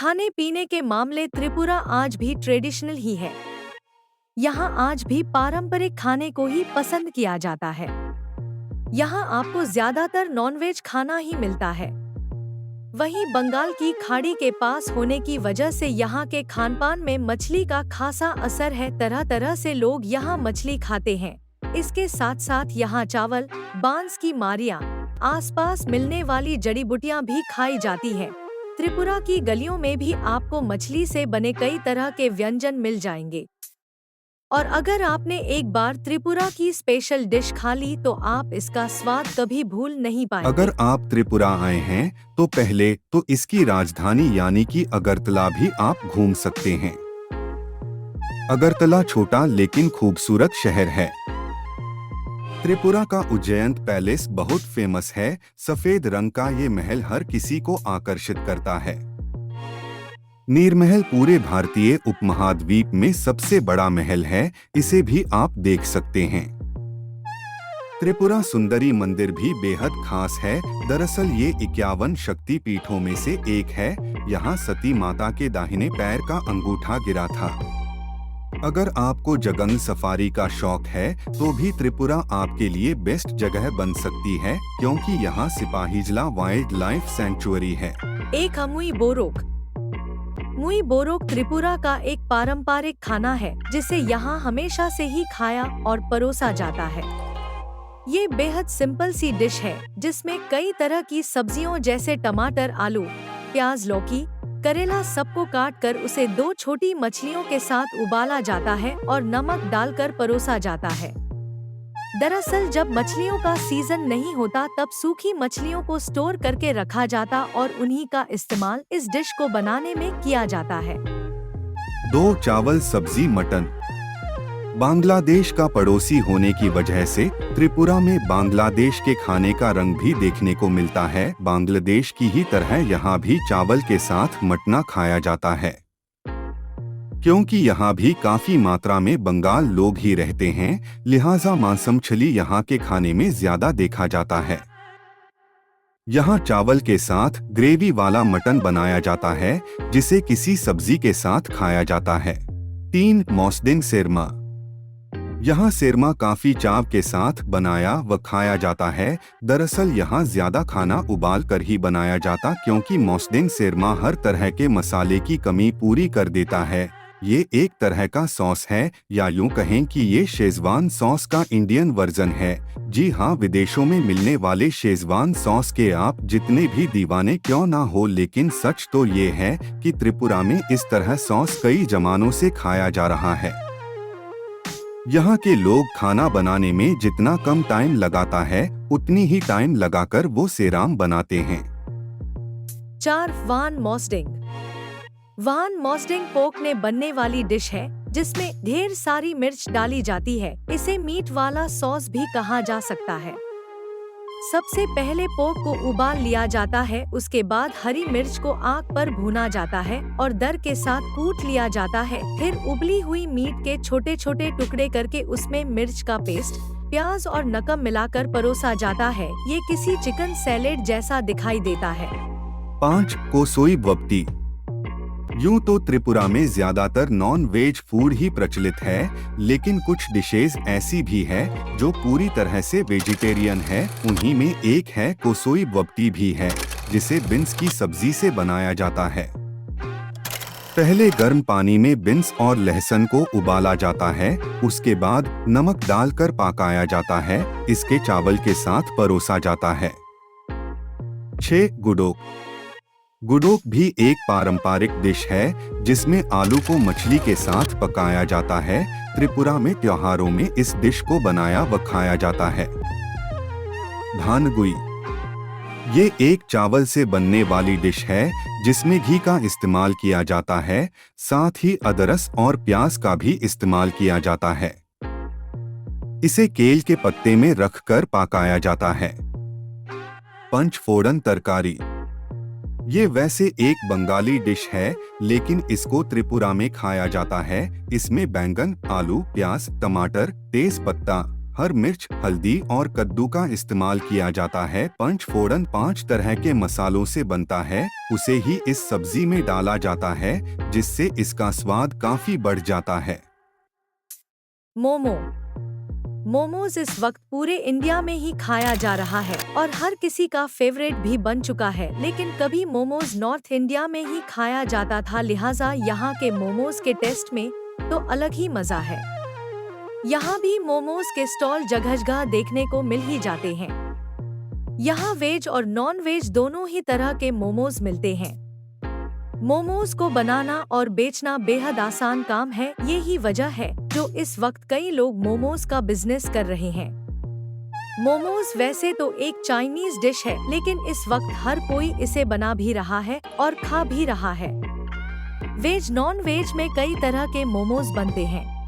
खाने पीने के मामले त्रिपुरा आज भी ट्रेडिशनल ही है। यहाँ आज भी पारंपरिक खाने को ही पसंद किया जाता है। यहाँ आपको ज्यादातर नॉनवेज खाना ही मिलता है। वहीं बंगाल की खाड़ी के पास होने की वजह से यहाँ के खानपान में मछली का खासा असर है। तरह तरह से लोग यहाँ मछली खाते हैं। इसके साथ साथ यहाँ चावल, बांस की मारियाँ, आसपास मिलने वाली जड़ी बूटियाँ भी खाई जाती हैं। त्रिपुरा की गलियों में भी आपको मछली से बने कई तरह के व्यंजन मिल जाएंगे। और अगर आपने एक बार त्रिपुरा की स्पेशल डिश खा ली तो आप इसका स्वाद कभी भूल नहीं पाएंगे। अगर आप त्रिपुरा आए हैं तो पहले तो इसकी राजधानी यानी कि अगरतला भी आप घूम सकते हैं। अगरतला छोटा लेकिन खूबसूरत शहर है। त्रिपुरा का उज्जैन पैलेस बहुत फेमस है। सफेद रंग का ये महल हर किसी को आकर्षित करता है। नीरमहल पूरे भारतीय उपमहाद्वीप में सबसे बड़ा महल है, इसे भी आप देख सकते हैं। त्रिपुरा सुंदरी मंदिर भी बेहद खास है। दरअसल ये 51 शक्ति पीठों में से एक है। यहाँ सती माता के दाहिने पैर का अंगूठा गिरा था। अगर आपको जंगल सफारी का शौक है तो भी त्रिपुरा आपके लिए बेस्ट जगह बन सकती है, क्योंकि यहाँ सिपाहीजला वाइल्ड लाइफ सेंचुरी है। एक मुई बोरोक। मुई बोरोक त्रिपुरा का एक पारंपरिक खाना है जिसे यहाँ हमेशा से ही खाया और परोसा जाता है। ये बेहद सिंपल सी डिश है जिसमें कई तरह की सब्जियों जैसे टमाटर, आलू, प्याज, लौकी, करेला सबको काट कर उसे 2 छोटी मछलियों के साथ उबाला जाता है और नमक डालकर परोसा जाता है। दरअसल जब मछलियों का सीजन नहीं होता तब सूखी मछलियों को स्टोर करके रखा जाता और उन्हीं का इस्तेमाल इस डिश को बनाने में किया जाता है। 2 चावल, सब्जी, मटन। बांग्लादेश का पड़ोसी होने की वजह से त्रिपुरा में बांग्लादेश के खाने का रंग भी देखने को मिलता है। बांग्लादेश की ही तरह यहाँ भी चावल के साथ मटना खाया जाता है। क्योंकि यहाँ भी काफी मात्रा में बंगाल लोग ही रहते हैं, लिहाजा मांस मछली यहाँ के खाने में ज्यादा देखा जाता है। यहाँ चावल के साथ ग्रेवी वाला मटन बनाया जाता है जिसे किसी सब्जी के साथ खाया जाता है। 3 मौसडिंग सेरमा। यहाँ सेरमा काफी चाव के साथ बनाया व खाया जाता है। दरअसल यहाँ ज्यादा खाना उबाल कर ही बनाया जाता, क्योंकि मौसडिंग सेरमा हर तरह के मसाले की कमी पूरी कर देता है। ये एक तरह का सॉस है, या यूं कहें कि ये शेजवान सॉस का इंडियन वर्जन है। जी हाँ, विदेशों में मिलने वाले शेजवान सॉस के आप जितने भी दीवाने क्यों ना हो, लेकिन सच तो ये है कि त्रिपुरा में इस तरह सॉस कई जमानों से खाया जा रहा है। यहाँ के लोग खाना बनाने में जितना कम टाइम लगाता है उतनी ही टाइम लगाकर वो सेराम बनाते हैं। 4 वान मॉसडिंग। वान मॉसडिंग पोर्क ने बनने वाली डिश है जिसमें ढेर सारी मिर्च डाली जाती है। इसे मीट वाला सॉस भी कहा जा सकता है। सबसे पहले पोर्क को उबाल लिया जाता है, उसके बाद हरी मिर्च को आग पर भूना जाता है और दर के साथ कूट लिया जाता है। फिर उबली हुई मीट के छोटे छोटे टुकड़े करके उसमें मिर्च का पेस्ट, प्याज और नमक मिलाकर परोसा जाता है। ये किसी चिकन सैलेड जैसा दिखाई देता है। 5 कोसोई बप्ती। यूं तो त्रिपुरा में ज्यादातर नॉन वेज फूड ही प्रचलित है, लेकिन कुछ डिशेज ऐसी भी है जो पूरी तरह से वेजिटेरियन है। उन्हीं में एक है कोसोई बप्ती भी है, जिसे बीन्स की सब्जी से बनाया जाता है। पहले गर्म पानी में बीन्स और लहसुन को उबाला जाता है, उसके बाद नमक डालकर पकाया जाता है। इसके चावल के साथ परोसा जाता है। 6 गुडोक। गुडोक भी एक पारंपरिक डिश है जिसमें आलू को मछली के साथ पकाया जाता है। त्रिपुरा में त्योहारों में इस डिश को बनाया व खाया जाता है। धानगुई। ये एक चावल से बनने वाली डिश है जिसमें घी का इस्तेमाल किया जाता है, साथ ही अदरक और प्याज का भी इस्तेमाल किया जाता है। इसे केल के पत्ते में रखकर पकाया जाता है। पंचफोड़न तरकारी। ये वैसे एक बंगाली डिश है, लेकिन इसको त्रिपुरा में खाया जाता है। इसमें बैंगन, आलू, प्याज, टमाटर, तेज पत्ता, हर मिर्च, हल्दी और कद्दू का इस्तेमाल किया जाता है। पंचफोड़न 5 तरह के मसालों से बनता है, उसे ही इस सब्जी में डाला जाता है, जिससे इसका स्वाद काफी बढ़ जाता है। मोमो। मोमोज इस वक्त पूरे इंडिया में ही खाया जा रहा है और हर किसी का फेवरेट भी बन चुका है, लेकिन कभी मोमोज नॉर्थ इंडिया में ही खाया जाता था, लिहाजा यहाँ के मोमोज के टेस्ट में तो अलग ही मजा है। यहाँ भी मोमोज के स्टॉल जगह जगह देखने को मिल ही जाते हैं। यहाँ वेज और नॉन वेज दोनों ही तरह के मोमोज मिलते हैं। मोमोज को बनाना और बेचना बेहद आसान काम है, ये ही वजह है जो इस वक्त कई लोग मोमोज का बिजनेस कर रहे हैं। मोमोज वैसे तो एक चाइनीज डिश है, लेकिन इस वक्त हर कोई इसे बना भी रहा है और खा भी रहा है। वेज नॉन वेज में कई तरह के मोमोज बनते हैं।